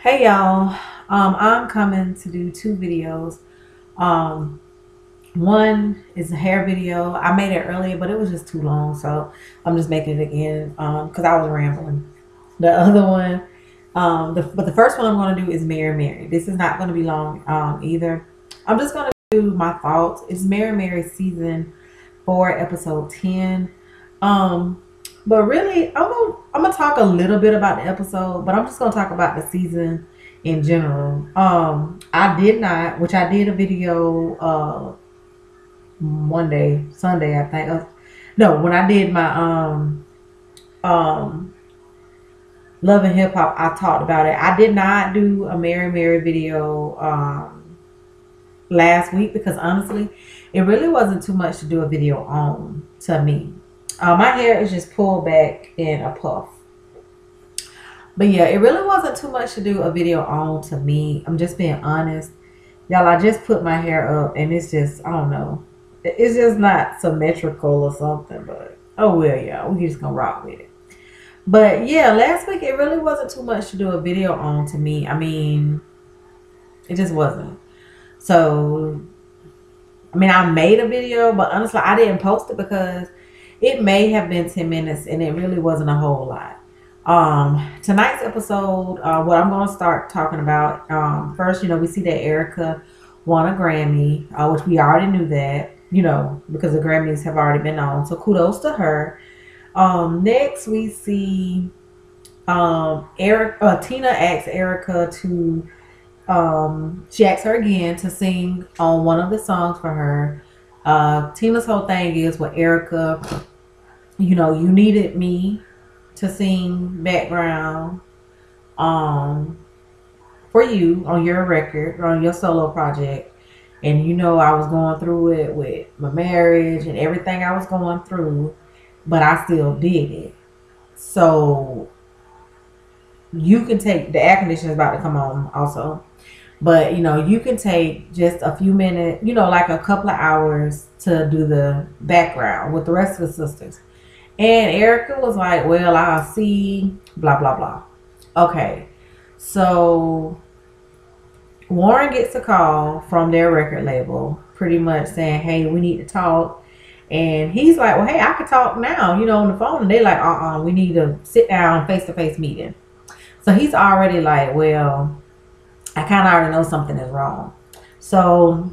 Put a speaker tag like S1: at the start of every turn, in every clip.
S1: Hey y'all, I'm coming to do two videos. Um, One is a hair video. I made it earlier, but it was just too long, so I'm just making it again because I was rambling. The other one, but the first one I'm going to do is Mary Mary. This is not going to be long either. I'm just going to do my thoughts. It's Mary Mary season 4, episode 10. Um, but really, I'm gonna talk a little bit about the episode, but I'm just gonna talk about the season in general. I did not, which I did a video one day, Sunday, I think. No, when I did my um Love and Hip Hop, I talked about it. I did not do a Mary Mary video last week because honestly, it really wasn't too much to do a video on to me. My hair is just pulled back in a puff. But yeah, it really wasn't too much to do a video on to me. I'm just being honest. Y'all, I just put my hair up and it's just, I don't know. It's just not symmetrical or something, but oh well, y'all. We just gonna rock with it. But yeah, last week it really wasn't too much to do a video on to me. I mean, it just wasn't. So, I mean, I made a video, but honestly, I didn't post it because it may have been 10 minutes and it really wasn't a whole lot. Tonight's episode, what I'm going to start talking about, first, we see that Erica won a Grammy, which we already knew that, because the Grammys have already been on. So kudos to her. Next we see, Tina asks Erica to, she asks her again to sing on one of the songs for her. Tina's whole thing is with Erica, you needed me to sing background for you on your record, on your solo project. And I was going through it with my marriage and everything I was going through, but I still did it. So you can take the air conditioner is about to come on also. But you can take just a few minutes, like a couple of hours to do the background with the rest of the sisters. And Erica was like, well, I'll see, blah, blah, blah. Okay. So Warren gets a call from their record label pretty much saying, hey, we need to talk. And he's like, well, hey, I could talk now, on the phone. And they're like, we need to sit down, face-to-face meeting. So he's already like, well, I kind of already know something is wrong. So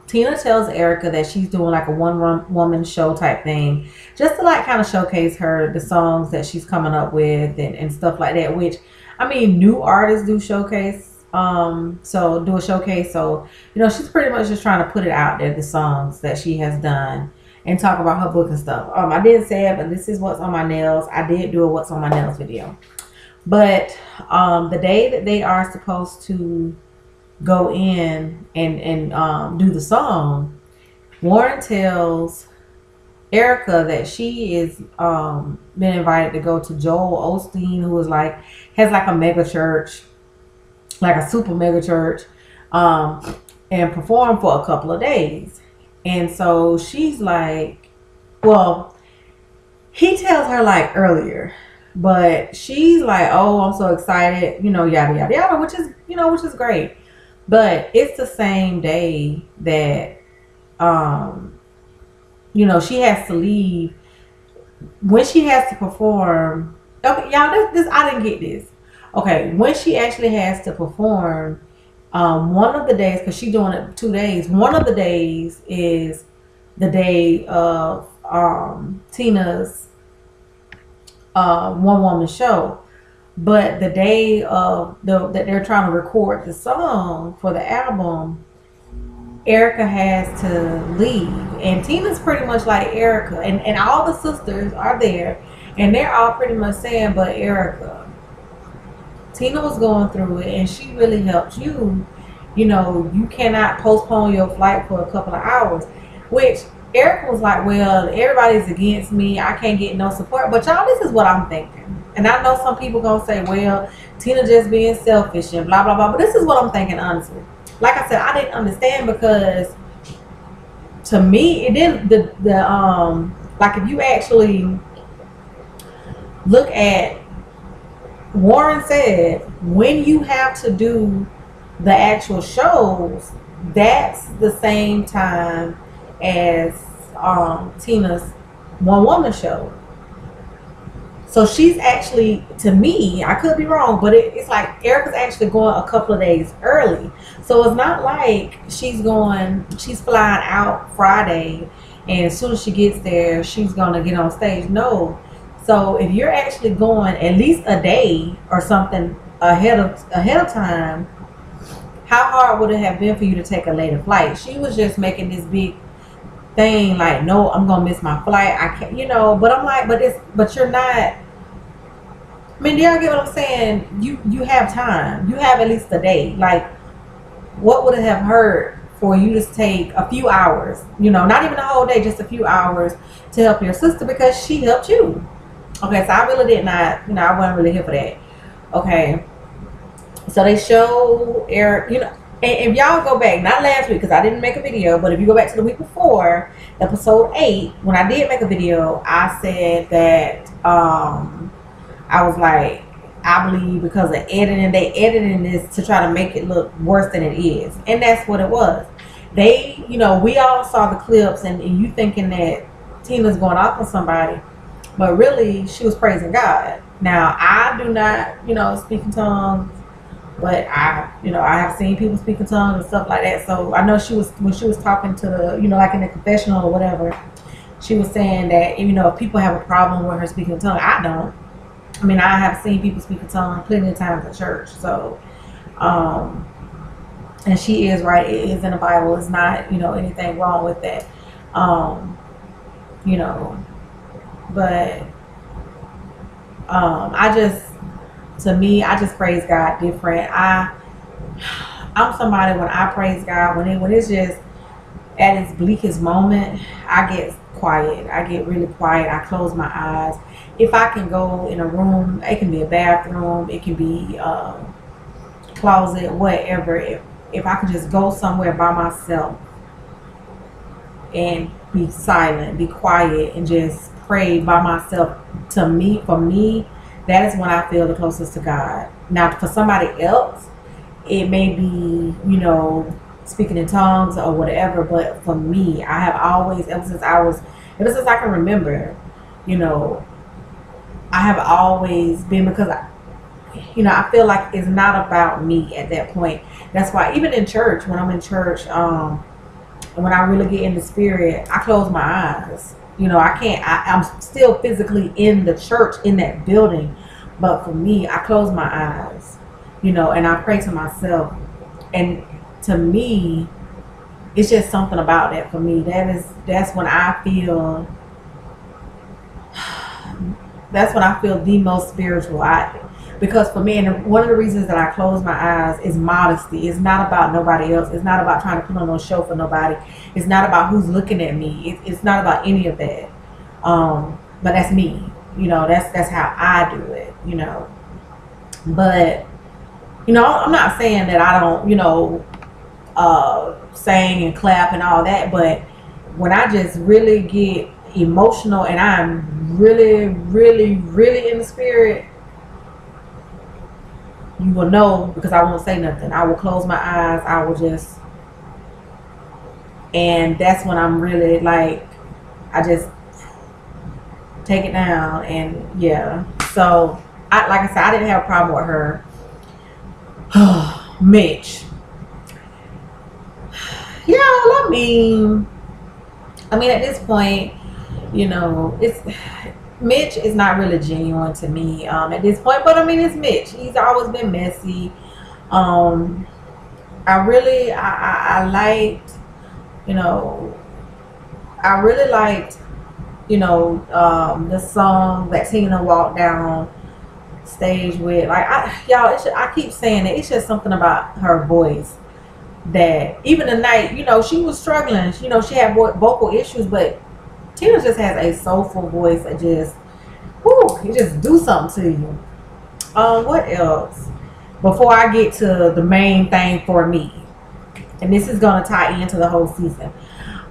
S1: Tina tells Erica that she's doing like a one-woman show type thing, just to like kind of showcase the songs that she's coming up with and stuff like that. Which, I mean, new artists do showcase. So do a showcase. So she's pretty much just trying to put it out there, the songs that she has done, and talk about her book and stuff. I didn't say it, but this is what's on my nails. I did do a what's on my nails video. But the day that they are supposed to go in and do the song, Warren tells Erica that she is been invited to go to Joel Osteen, who is has like a mega church, like a super mega church, and perform for a couple of days. And so she's like, well, he tells her like earlier. But she's like, oh, I'm so excited, yada, yada, yada, which is great. But it's the same day that, she has to leave. When she has to perform, okay, y'all, this I didn't get this. Okay, when she actually has to perform, one of the days, because she's doing it 2 days, one of the days is the day of Tina's one woman show. But the day of that they're trying to record the song for the album, Erica has to leave. And Tina's pretty much like Erica. And all the sisters are there. And they're all pretty much saying, but Erica, Tina was going through it and she really helped you. You cannot postpone your flight for a couple of hours. Which Erica was like, well, everybody's against me. I can't get no support. But y'all, this is what I'm thinking. And I know some people going to say, well, Tina just being selfish and blah, blah, blah. But this is what I'm thinking, honestly. Like I said, I didn't understand because to me, it didn't, like if you actually look at Warren said when you have to do the actual shows, that's the same time as Tina's one woman show. So she's actually, to me, I could be wrong, but it's like Erica's actually going a couple of days early. So it's not like she's flying out Friday, and as soon as she gets there, she's going to get on stage. No. So if you're actually going at least a day or something ahead of time, how hard would it have been for you to take a later flight? She was just making this big thing like, no, I'm gonna miss my flight. I can't, But I'm like, but you're not. I mean, do y'all get what I'm saying? You have time. You have at least a day. Like, what would it have hurt for you to take a few hours? Not even a whole day, just a few hours to help your sister because she helped you. Okay, so I really did not. I wasn't really here for that. Okay, so they show Eric. And if y'all go back, not last week because I didn't make a video, but if you go back to the week before, episode 8, when I did make a video, I said that I was like, I believe because of editing, they editing this to try to make it look worse than it is. And that's what it was. They, we all saw the clips and you thinking that Tina's going off on somebody, but really she was praising God. Now, I do not, speak in tongues. But I have seen people speak in tongues and stuff like that. So I know when she was talking to the, like in the confessional or whatever, she was saying that, if people have a problem with her speaking in tongues, I don't. I mean, I have seen people speak in tongues plenty of times at church. So, and she is right. It is in the Bible. It's not, anything wrong with that. But to me, I just praise God different. I'm somebody, when I praise God, when it's just at its bleakest moment, I get quiet. I get really quiet. I close my eyes. If I can go in a room, it can be a bathroom, it can be a closet, whatever. If I could just go somewhere by myself and be silent, be quiet, and just pray by myself, for me, that is when I feel the closest to God. Now, for somebody else, it may be, speaking in tongues or whatever. But for me, I have always, ever since I can remember, I have always been, because I feel like it's not about me at that point. That's why even in church, when I'm in church, when I really get in the spirit, I close my eyes. I can't, I'm still physically in the church, in that building. But for me, I close my eyes, and I pray to myself. And to me, it's just something about that for me. That's when I feel, the most spiritual. Because for me, and one of the reasons that I close my eyes is modesty. It's not about nobody else. It's not about trying to put on no show for nobody. It's not about who's looking at me. It's not about any of that. But that's me. That's how I do it. But I'm not saying that I don't sing and clap and all that. But when I just really get emotional and I'm really, really, really in the spirit, you will know, because I won't say nothing. I will close my eyes. I will just, and that's when I'm really like, I just take it down. And yeah, so like I said, I didn't have a problem with her. Mitch, yeah, I mean at this point, Mitch is not really genuine to me at this point. But it's Mitch. He's always been messy. I really liked, the song that Tina walked down stage with. Like, I keep saying it. It's just something about her voice that even tonight, she was struggling. She had vocal issues, but Tina just has a soulful voice that just, it just do something to you. What else? Before I get to the main thing for me, and this is gonna tie into the whole season.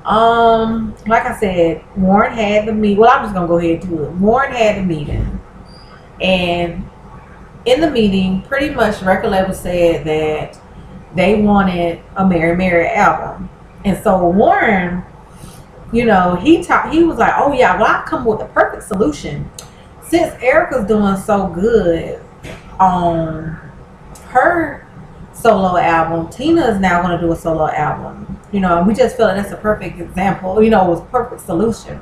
S1: Like I said, Warren had the meeting. Well, I'm just gonna go ahead and do it. Warren had the meeting, and in the meeting, pretty much the record label said that they wanted a Mary Mary album. And so Warren, you know, he was like, oh yeah, well, I come with the perfect solution. Since Erica's doing so good on her solo album, Tina is now going to do a solo album. You know, and we just feel like that's a perfect example. You know, it was a perfect solution.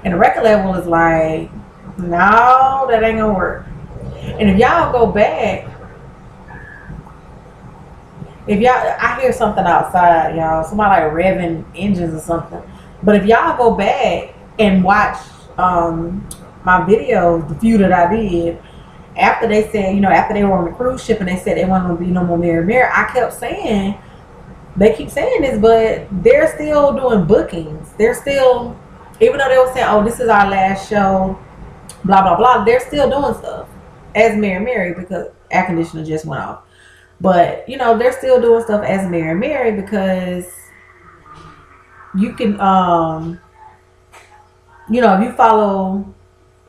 S1: And the record label is like, no, that ain't gonna work. And if y'all go back, if y'all, I hear something outside, y'all. Somebody like revving engines or something. But if y'all go back and watch my videos, the few that I did, after they said, you know, after they were on the cruise ship and they said they wasn't gonna be no more Mary Mary, I kept saying, they keep saying this, but they're still doing bookings. They're still, even though they were saying, oh, this is our last show, blah blah blah, they're still doing stuff as Mary Mary because air conditioner just went off. But you know, they're still doing stuff as Mary Mary because you can you know, if you follow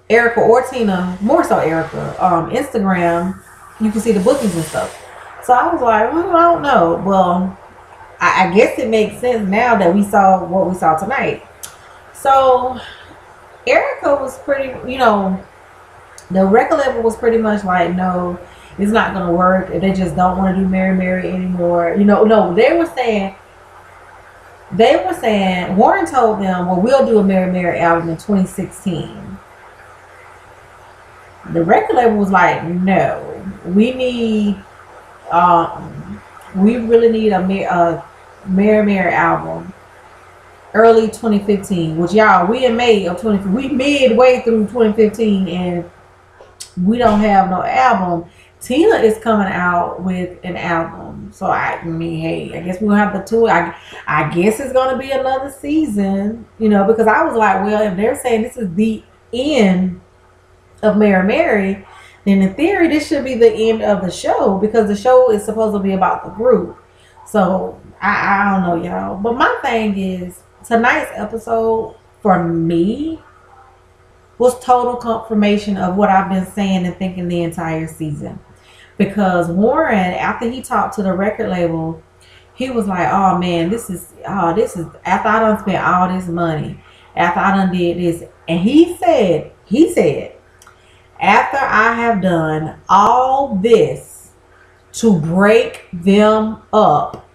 S1: Erica or Tina, more so Erica, Instagram, you can see the bookings and stuff. So I was like, I don't know. Well, I guess it makes sense now that we saw what we saw tonight. So Erica was pretty, you know, the record label was pretty much like, no, it's not gonna work. They just don't want to do Mary Mary anymore. You know, no, they were saying, Warren told them, well, we'll do a Mary Mary album in 2016. The record label was like, no, we need, we really need a Mary Mary album early 2015. Which y'all, we in May of 2015, we midway through 2015 and we don't have no album. Tina is coming out with an album. So I mean, hey, I guess we'll have the tour. I guess it's gonna be another season, you know, because I was like, well, if they're saying this is the end of Mary Mary, then in theory this should be the end of the show because the show is supposed to be about the group. So I don't know, y'all. But my thing is, tonight's episode for me was total confirmation of what I've been saying and thinking the entire season. Because Warren, after he talked to the record label, he was like, oh man, this is after I done spent all this money, after I done did this. And he said, after I have done all this to break them up,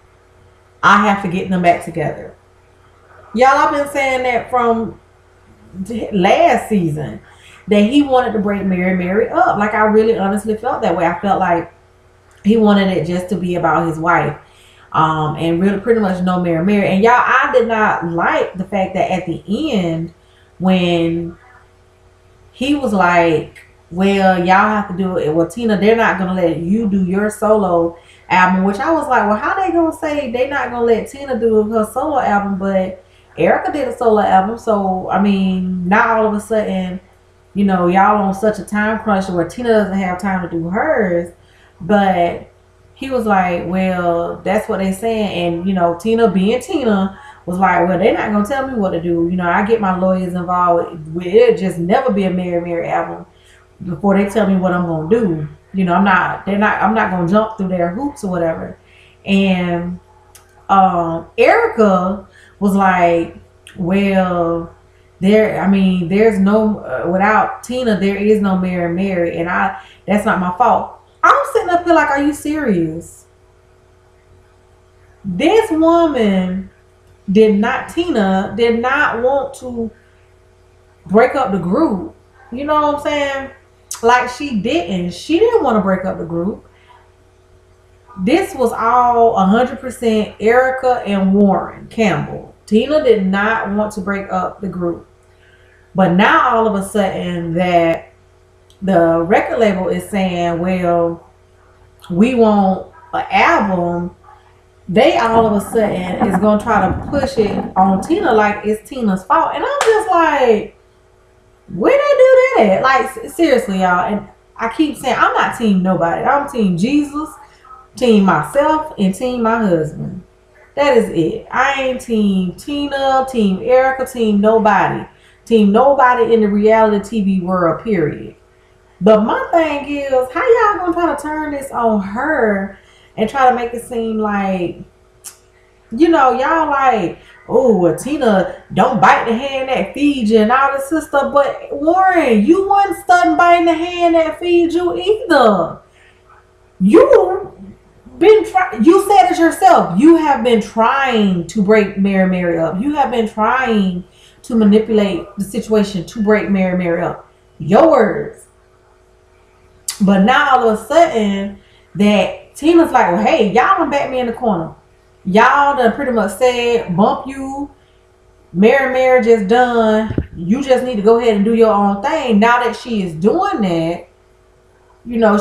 S1: I have to get them back together. Y'all, I've been saying that from last season, that he wanted to break Mary Mary up. Like, I really honestly felt that way. I felt like he wanted it just to be about his wife, and really pretty much no Mary Mary. And y'all, I did not like the fact that at the end, when he was like, well, y'all have to do it. Well, Tina, they're not going to let you do your solo album, which I was like, well, how they going to say they not going to let Tina do her solo album, but Erica did a solo album. So, I mean, not all of a sudden, you know, y'all on such a time crunch where Tina doesn't have time to do hers. But he was like, well, that's what they saying. And, you know, Tina being Tina was like, well, they're not going to tell me what to do. You know, I get my lawyers involved with it. Just never be a Mary Mary album before they tell me what I'm going to do. You know, I'm not going to jump through their hoops or whatever. And Erica was like, well, there's no, without Tina, there is no Mary Mary. And that's not my fault. I'm sitting up here like, are you serious? This woman Tina did not want to break up the group. You know what I'm saying? Like, she didn't want to break up the group. This was all 100% Erica and Warren Campbell. Tina did not want to break up the group. But now all of a sudden that the record label is saying, well, we want an album, they all of a sudden is going to try to push it on Tina like it's Tina's fault. And I'm just like, where they do that at? Like, seriously, y'all. And I keep saying, I'm not team nobody. I'm team Jesus, team myself, and team my husband. That is it. I ain't team Tina, team Erica, team nobody. Team nobody in the reality TV world, period. But my thing is, how y'all gonna try to turn this on her and try to make it seem like, y'all like, oh, well, Tina, don't bite the hand that feeds you and all this stuff. But Warren, you wasn't studying biting the hand that feeds you either. You you said it yourself. You have been trying to break Mary up. You have been trying to manipulate the situation to break Mary up. Your words. But now all of a sudden that Tina's like, well, hey, y'all done back me in the corner. Y'all done pretty much said, bump you. Mary just done. You just need to go ahead and do your own thing. Now that she is doing that,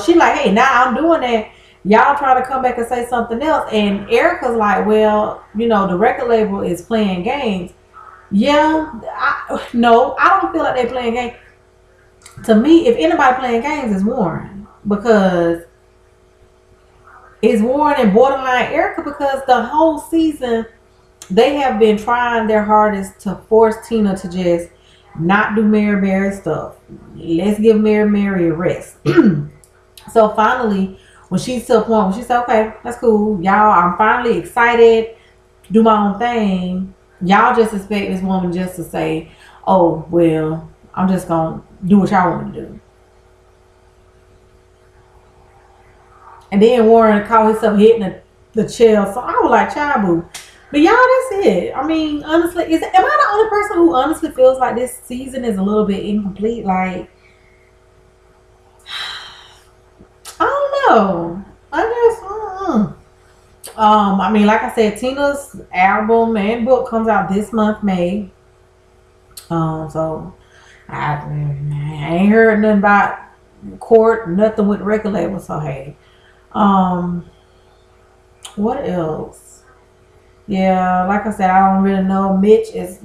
S1: she like, hey, now I'm doing that. Y'all try to come back and say something else. And Erica's like, well, the record label is playing games. Yeah, no, I don't feel like they're playing games. To me, if anybody playing games, it's Warren. Because it's Warren and borderline Erica, because the whole season, they have been trying their hardest to force Tina to just not do Mary stuff. Let's give Mary a rest. So finally, when she's to a point where she said, okay, that's cool. Y'all, I'm finally excited to do my own thing. Y'all just expect this woman just to say, oh, well, I'm just going to do what y'all want me to do. And then Warren called himself hitting the chair. So I was like, child boo. But y'all, that's it. I mean, honestly, am I the only person who honestly feels like this season is a little bit incomplete? Like, I don't know. I mean, like I said, Tina's album and book comes out this month, May. So I ain't heard nothing about court, nothing with the record label. So hey, what else? Yeah, like I said, I don't really know. Mitch is,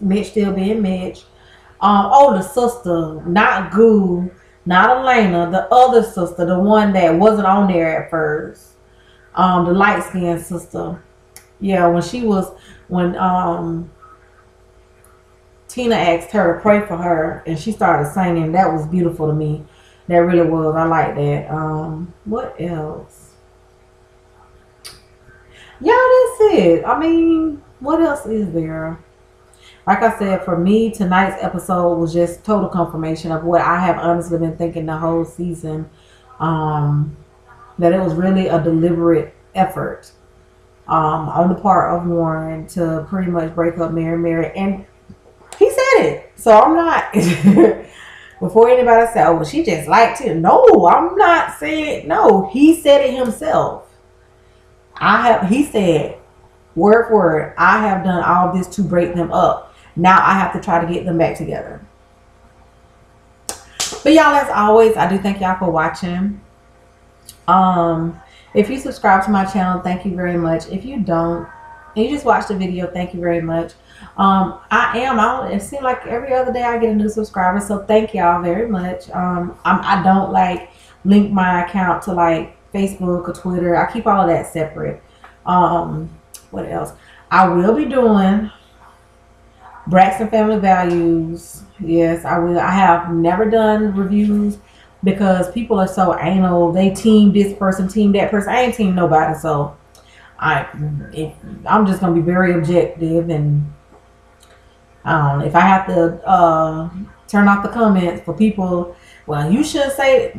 S1: Mitch still being Mitch. The sister, not Goo, not Elena, the other sister, the one that wasn't on there at first. The light skinned sister. Yeah, when Tina asked her to pray for her and she started singing, that was beautiful to me. That really was. I like that. What else? Yeah, that's it. I mean, what else is there? Like I said, for me, tonight's episode was just total confirmation of what I have honestly been thinking the whole season. That it was really a deliberate effort on the part of Warren to pretty much break up Mary. And he said it. So I'm not... Before anybody said, oh, well, she just liked him. No, I'm not saying... No, he said it himself. He said, word for word, I have done all this to break them up. Now I have to try to get them back together. But y'all, as always, I do thank y'all for watching. If you subscribe to my channel, thank you very much. If you don't, and you just watch the video, thank you very much. It seems like every other day I get a new subscriber, so thank y'all very much. I don't link my account to Facebook or Twitter. I keep all of that separate. What else? I will be doing Braxton Family Values. Yes, I will. I have never done reviews because people are so anal. They team this person, team that person. I ain't team nobody, so I'm just gonna be very objective, and if I have to turn off the comments for people, well, you should say it,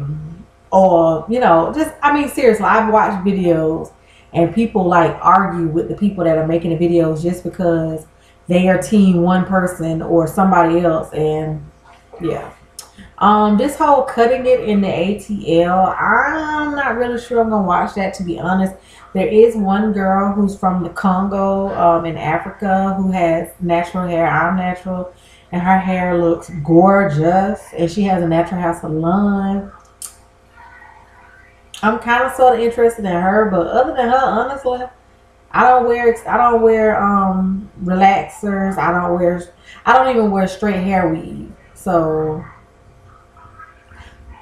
S1: or seriously, I've watched videos and people argue with the people that are making the videos just because they are team one person or somebody else. And yeah, this whole cutting it in the ATL, I'm not really sure I'm gonna watch that, to be honest. There is one girl who's from the Congo in Africa who has natural hair. I'm natural, and her hair looks gorgeous, and she has a natural hair salon. I'm kind of sort of interested in her, but other than her, honestly, I don't wear relaxers. I don't even wear straight hair weave. So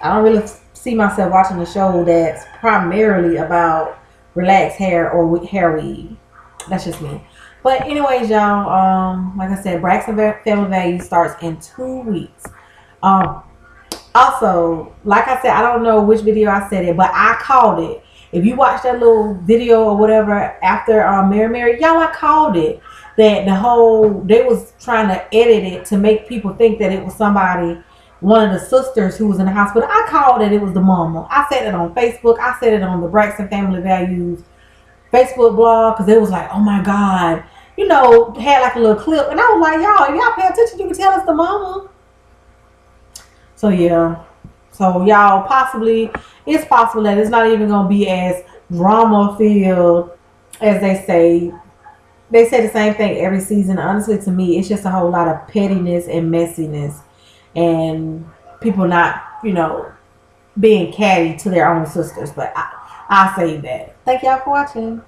S1: I don't really see myself watching a show that's primarily about relaxed hair or hair weave. That's just me. But anyways, y'all, like I said, Braxton Family Values starts in 2 weeks. Um, Also, like I said, I don't know which video I said it, but I called it. If you watch that little video or whatever after Mary, y'all, I called it. That the whole, they was trying to edit it to make people think that it was somebody, one of the sisters who was in the hospital. I called it was the mama. I said it on Facebook. I said it on the Braxton Family Values Facebook blog, because it was like, oh my God. You know, had like a little clip. And I was like, y'all, if y'all pay attention, you can tell it's the mama. So yeah. So y'all, possibly, it's possible that it's not even going to be as drama filled as they say. They say the same thing every season. Honestly, to me, it's just a whole lot of pettiness and messiness, and people not, being catty to their own sisters. But I'll say that. Thank y'all for watching.